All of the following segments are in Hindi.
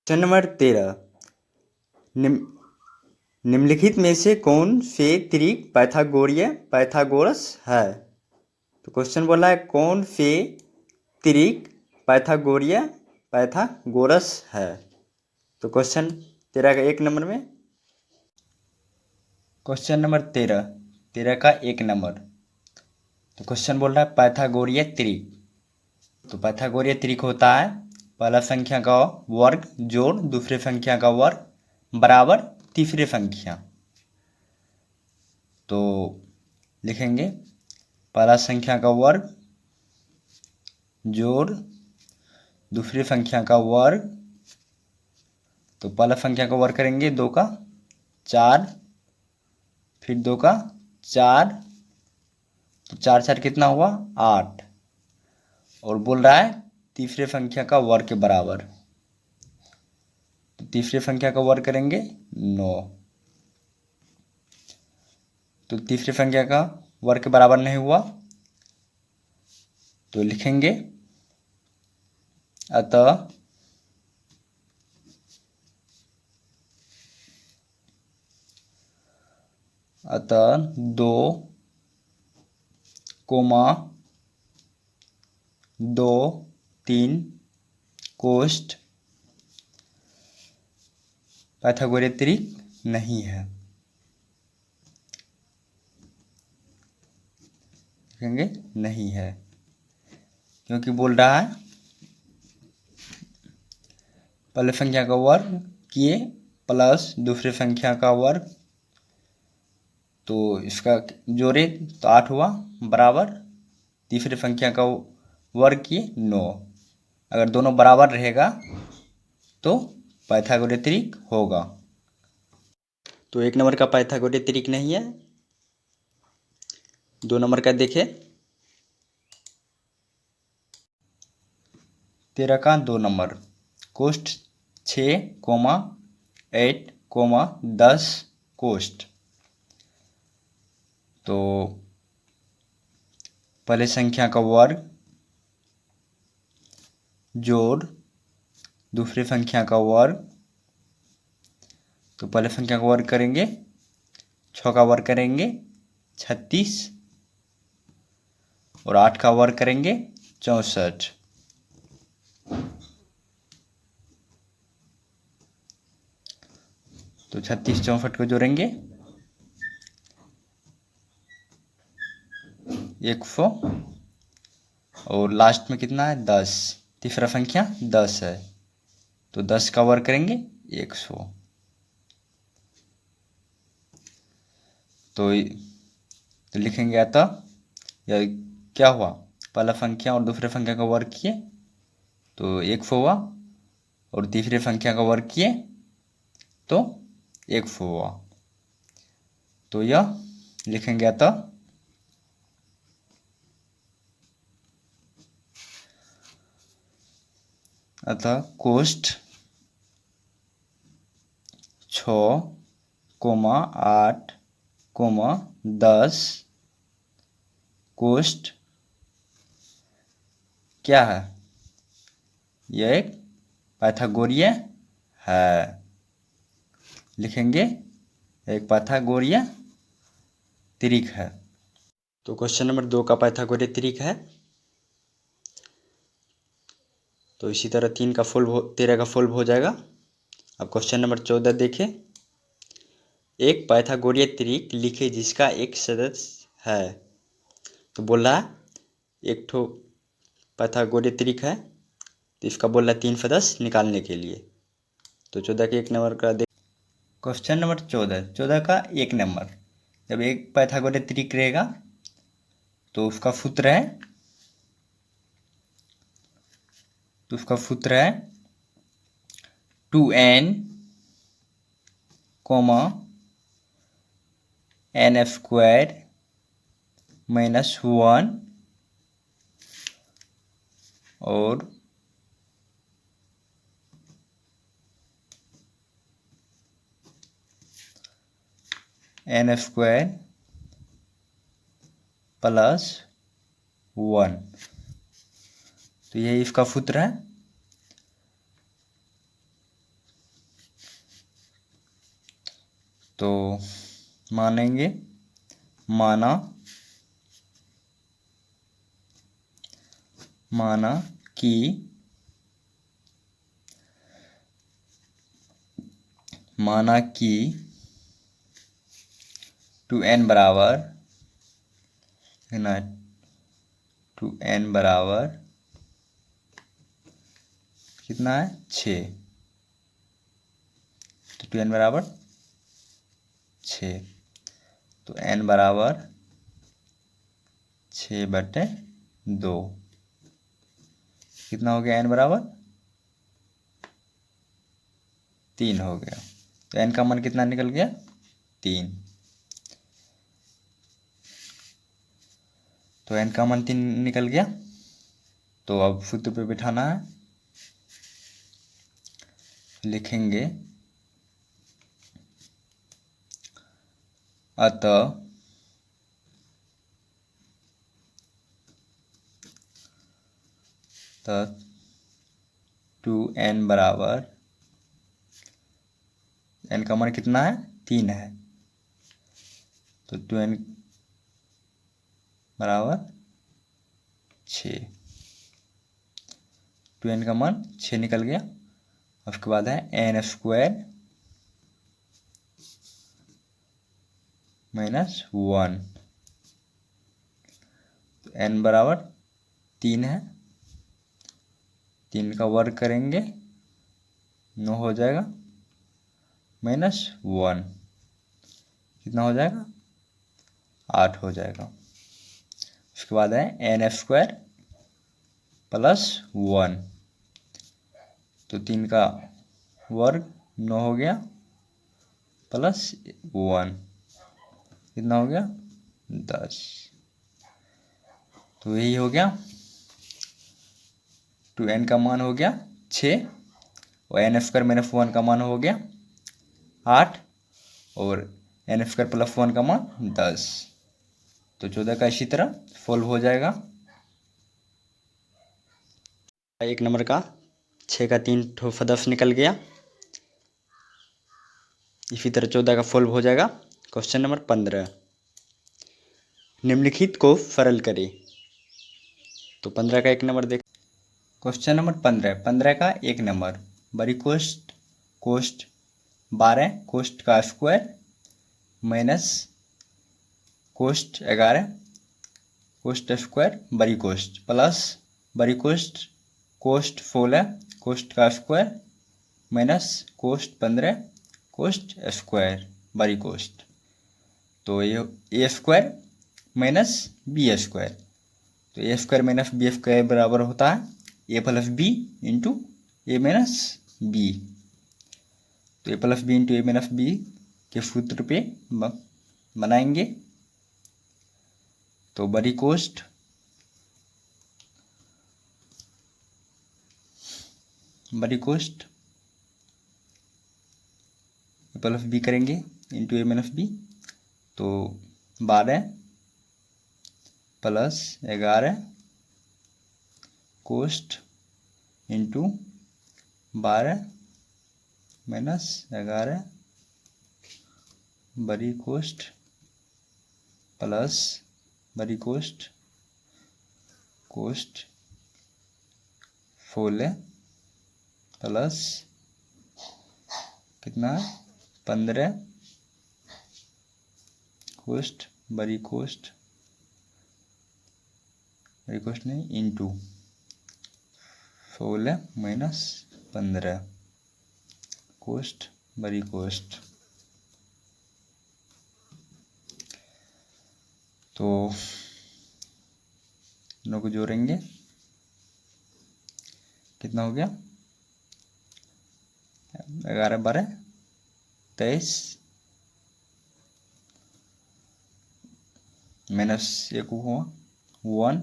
Question number 13। निम्नलिखित में से कौन से त्रिक पाइथागोरस है। तो क्वेश्चन बोला है कौन से त्रिक पाइथागोरस है। तो क्वेश्चन 13 का 1 नंबर में क्वेश्चन नंबर 13 का 1 नंबर। तो क्वेश्चन बोल रहा है पाइथागोरीय त्रिक। तो पाइथागोरीय त्रिक होता है पहला संख्या का वर्ग जोड़ दूसरे संख्या का वर्ग बराबर तीसरे संख्या। तो लिखेंगे पहला संख्या का वर्ग जोड़ दूसरी संख्या का वर्ग। तो पहला संख्या का वर्ग करेंगे 2 का 4, फिर 2 का 4, तो 4 4 कितना हुआ 8। और बोल रहा है तीसरे संख्या का वर्ग के बराबर। तो तीसरे संख्या का वर्ग करेंगे 9। तो तीसरी संख्या का वर्ग के बराबर नहीं हुआ तो लिखेंगे अतः 2, 2 3 कोष्ठ पाइथागोरीय त्रिक नहीं है। लिखेंगे नहीं है क्योंकि बोल रहा है पहले संख्या का वर्ग किए प्लस दूसरे संख्या का वर्ग। तो इसका जोड़े तो 8 हुआ बराबर तीसरे संख्या का वर्ग किए 9। अगर दोनों बराबर रहेगा तो पाइथागोरीय त्रिक होगा। तो 1 नंबर का पाइथागोरीय त्रिक नहीं है। 2 नंबर का देखें 13 का 2 नंबर कोष्ठ 6, 8, 10 कोष्ठ। तो पहले संख्या का वर्ग जोड़ दूसरी संख्या का वर्ग। तो पहले संख्या का वर्ग करेंगे 6 का वर्ग करेंगे 36 और 8 का वर्ग करेंगे 64। तो 36 64 को जोड़ेंगे 100 और लास्ट में कितना है 10। तीसरा संख्या 10 है तो 10 का वर्ग करेंगे 100। तो लिखेंगे अतः यह क्या हुआ पहला संख्या और दूसरे संख्या का वर्ग किए तो 100 हुआ और तीसरे संख्या का वर्ग किए तो 100 हुआ। तो यह लिखेंगे अतः कोष्ठ 6, 8, 10 कोष्ठ क्या है यह एक पाइथागोरीय है। लिखेंगे एक पाइथागोरीय त्रिक है। तो क्वेश्चन नंबर 2 का पाइथागोरीय त्रिक है। तो इसी तरह 13 का फॉल्व हो जाएगा। अब क्वेश्चन नंबर 14 देखें। एक पाइथागोरीय त्रिक लिखे जिसका एक सदस्य है। तो बोल रहा है एक ठो पाइथागोरीय त्रिक है तो इसका बोल रहा है 3 सदस्य निकालने के लिए। तो 14 के 1 नंबर का देख क्वेश्चन नंबर 14 का 1 नंबर। जब एक पाइथागोरीय त्रिक रहेगा तो उसका सूत्र है 2n n स्क्वायर -1 और n स्क्वायर +1। तो यही इसका सूत्र है। तो मानेंगे, माना कि टू एन बराबर कितना है 6। तो 2n बराबर 6। तो n बराबर 6/2। कितना हो गया n बराबर 3 हो गया। तो n का मान कितना निकल गया 3। तो n का मान 3 निकल गया। तो अब सूत्र पे बिठाना है, लिखेंगे अतः 2n बराबर, n का मान कितना है 3 है, तो 2n बराबर 6। 2n का मान 6 निकल गया। उसके बाद है n स्क्वायर -1। तो n बराबर 3 है, 3 का वर्ग करेंगे 9 हो जाएगा, -1 कितना हो जाएगा 8 हो जाएगा। उसके बाद है n स्क्वायर +1। तो 3 का वर्ग 9 हो गया, +1 कितना हो गया 10। तो यही हो गया। 2n का मान हो गया 6 और n स्क्वायर -1 का मान हो गया 8 और n स्क्वायर +1 का मान 10। तो 14 का इसी तरह सॉल्व हो जाएगा। 1 नंबर का 6 का 3 ठो सदस्य निकल गया। इसी तरह 14 का सॉल्व हो जाएगा। क्वेश्चन नंबर 15, निम्नलिखित को सरल करें। तो 15 का 1 नंबर देख। क्वेश्चन नंबर 15 का 1 नंबर, बड़ी कोष्ट 12 कोष्ट का स्क्वायर माइनस कोष्ट 11 कोष्ट स्क्वायर बड़ी कोष्ट प्लस बड़ी कोष्ट 16 कोष्ट का स्क्वायर माइनस कोष्ट 15 कोष्ट स्क्वायर बड़ी कोष्ट। तो ये ए स्क्वायर माइनस बी स्क्वायर। तो ए स्क्वायर माइनस बी स्क्वायर बराबर होता है ए प्लस बी इंटू ए माइनस बी। तो ए प्लस बी इंटू ए माइनस बी के सूत्र पे बनाएंगे। तो बड़ी कोष्ट ए प्लस बी करेंगे इंटू ए माइनस बी। तो 12 + 11 कोष्ट इंटू 12 - 11 बड़ी कोष्ट प्लस बड़ी कोष्ट 16 प्लस कितना 15 कोष्ट बड़ी कोष्ट नहीं इंटू 16 - 15 कोष्ट बड़ी कोष्ट। तो दोनों को जोड़ेंगे, कितना हो गया 11 12 23 -1 हुआ 1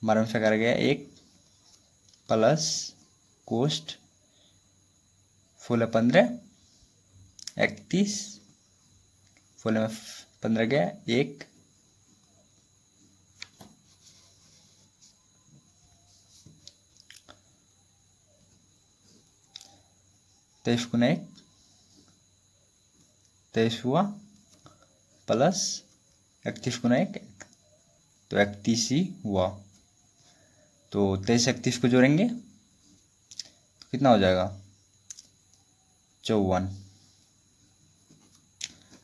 12 से कर गया 1 प्लस कोष्ट 16 15 31 16 में 15 गया 1 23 × 1 23 हुआ प्लस 31 गुना 1 तो 31 ही हुआ। तो 23 31 को जोड़ेंगे तो कितना हो जाएगा 54।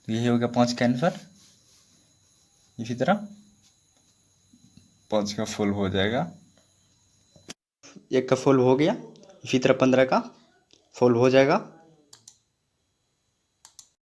तो यही हो गया 5 का आंसर। इसी तरह 5 का फुल हो जाएगा, 1 का फुल हो गया। इसी तरह 15 का फुल हो जाएगा।